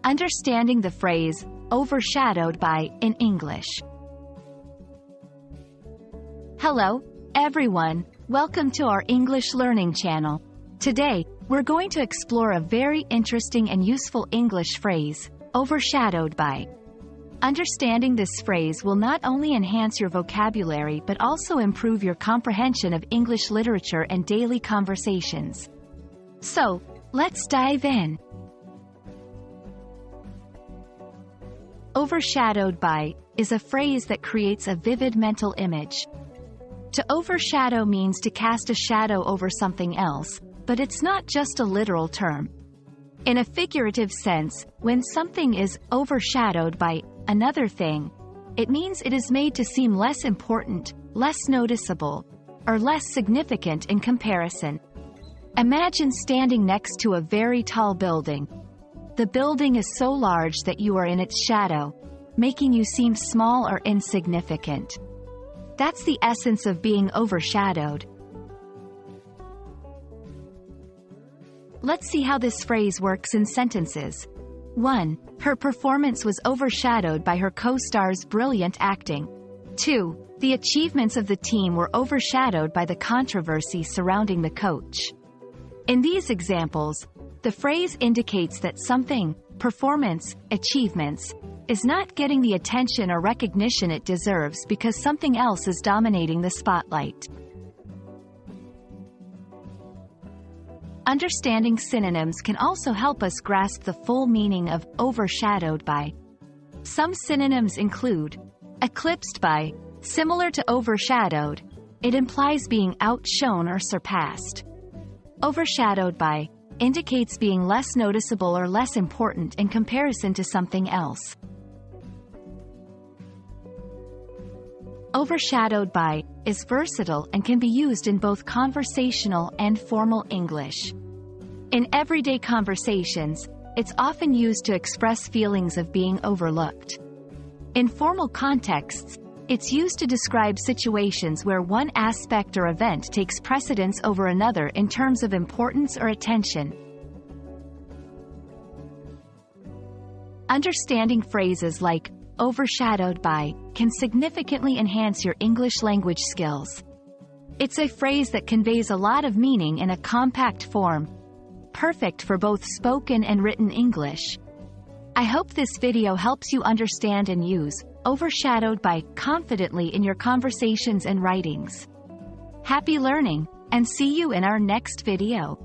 Understanding the phrase, overshadowed by, in English. Hello, everyone. Welcome to our English learning channel. Today, we're going to explore a very interesting and useful English phrase, overshadowed by. Understanding this phrase will not only enhance your vocabulary but also improve your comprehension of English literature and daily conversations. So, let's dive in. Overshadowed by is a phrase that creates a vivid mental image. To overshadow means to cast a shadow over something else, but it's not just a literal term. In a figurative sense, when something is overshadowed by another thing, it means it is made to seem less important, less noticeable, or less significant in comparison. Imagine standing next to a very tall building. The building is so large that you are in its shadow, making you seem small or insignificant. That's the essence of being overshadowed. Let's see how this phrase works in sentences. 1. Her performance was overshadowed by her co-star's brilliant acting. 2. The achievements of the team were overshadowed by the controversy surrounding the coach. In these examples, the phrase indicates that something, performance, achievements, is not getting the attention or recognition it deserves because something else is dominating the spotlight. Understanding synonyms can also help us grasp the full meaning of overshadowed by. Some synonyms include eclipsed by, similar to overshadowed, it implies being outshone or surpassed. Overshadowed by indicates being less noticeable or less important in comparison to something else. Overshadowed by is versatile and can be used in both conversational and formal English. In everyday conversations, it's often used to express feelings of being overlooked. In formal contexts, it's used to describe situations where one aspect or event takes precedence over another in terms of importance or attention. Understanding phrases like overshadowed by can significantly enhance your English language skills. It's a phrase that conveys a lot of meaning in a compact form, perfect for both spoken and written English. I hope this video helps you understand and use overshadowed by confidently in your conversations and writings. Happy learning, and see you in our next video.